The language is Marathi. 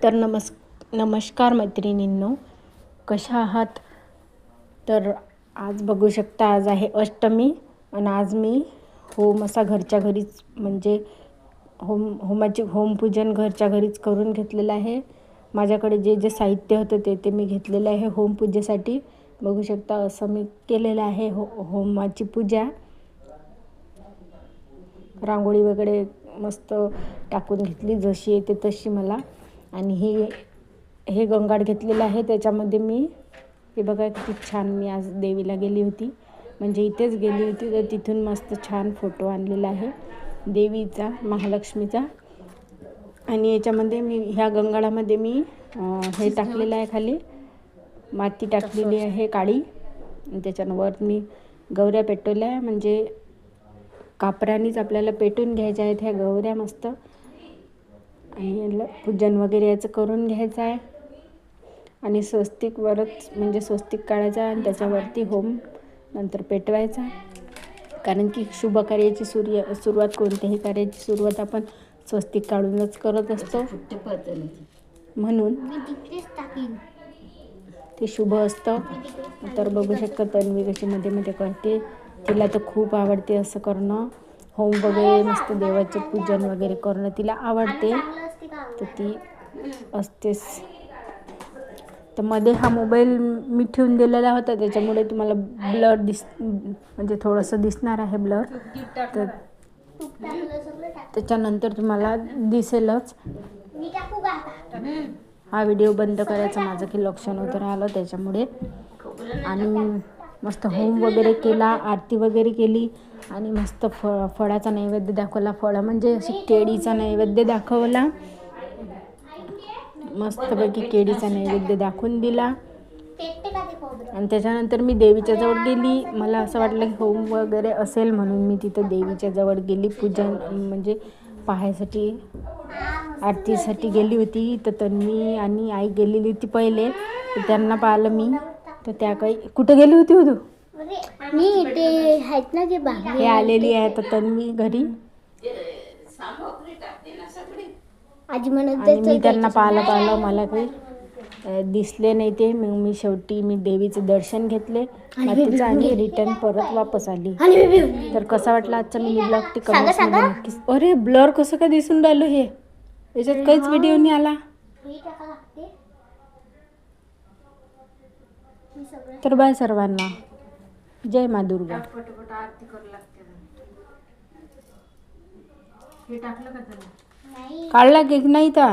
तर नमस्कार मैत्रिणींनो, कशा आहात? तर आज बघू शकता, आज आहे अष्टमी आणि आज मी असा घरच्या घरीच म्हणजे होमपूजन घरच्या घरीच करून घेतलेलं आहे. माझ्याकडे जे जे साहित्य होतं ते मी घेतलेलं आहे होमपूजेसाठी. बघू शकता असं मी केलेलं आहे होमाची पूजा. रांगोळी वगैरे मस्त टाकून घेतली, जशी येते तशी मला. आणि हे गंगाड घेतलेलं आहे, त्याच्यामध्ये मी हे बघा किती छान. मी आज देवीला गेली होती, म्हणजे इथेच गेली होती, तर तिथून मस्त छान फोटो आणलेला आहे देवीचा, महालक्ष्मीचा. आणि याच्यामध्ये मी ह्या गंगाडामध्ये मी हे टाकलेलं आहे, खाली माती टाकलेली आहे काळी. आणि त्याच्यावर मी गौऱ्या पेटवल्या आहे, म्हणजे कापरानीच आपल्याला पेटून घ्यायच्या आहेत ह्या गौऱ्या मस्त. आणि पूजन वगैरे याचं करून घ्यायचं आहे. आणि स्वस्तिकवरच म्हणजे स्वस्तिक काढायचा आणि त्याच्यावरती होम नंतर पेटवायचा. कारण की शुभ कार्याची सुरुवात, कोणत्याही कार्याची सुरुवात आपण स्वस्तिक काढूनच करत असतो, म्हणून ते शुभ असतं. तर बघू शकता तन्वी कशी मध्ये मध्ये करते, तिला तर खूप आवडते असं करणं. होम वगैरे मस्त देवाचे पूजन वगैरे करणं तिला आवडते, तर ती असतेच. तर मध्ये हा मोबाईल मी ठेवून दिलेला होता, त्याच्यामुळे तुम्हाला ब्लर म्हणजे थोडंसं दिसणार आहे ब्लर. तर त्याच्यानंतर तुम्हाला दिसेलच. हा व्हिडिओ बंद करायचा माझं की लक्ष नव्हतं राहिलं त्याच्यामुळे. आणि मस्त होम वगैरे केला, आरती वगैरे केली आणि मस्त फळाचा नैवेद्य दाखवला. फळं म्हणजे अशी केळीचा नैवेद्य दाखवला, मस्तपैकी केळीचा नैवेद्य दाखवून दिला. आणि त्याच्यानंतर मी देवीच्या जवळ गेली. मला असं वाटलं की होम वगैरे असेल, म्हणून मी तिथं देवीच्या जवळ गेली पूजन म्हणजे पाहायसाठी, आरतीसाठी गेली होती. तर तन्वी आणि आई गेलेली होती पहिले, तर त्यांना पाहिलं मी. तर त्या काही कुठे गेली होती तू? मी ते आहेत ना, जे हे आलेली आहे तर तन्वी घरी. आजी म्हणत आणि मी त्यांना पाहिलं मला काही दिसले नाही ते. मग मी शेवटी देवीचं दर्शन घेतले मातीचं आणि रिटर्न परत वापस आली. तर कसा वाटला आजचा मिनी ब्लॉग ते कमेंट्समध्ये नक्कीच. अरे ब्लर कसं काय दिसून राहिलं हे, याच्यात काहीच व्हिडिओ नाही आला. तर बाय सर्वांना, जय मा दुर्गा. काढला केक नाही तर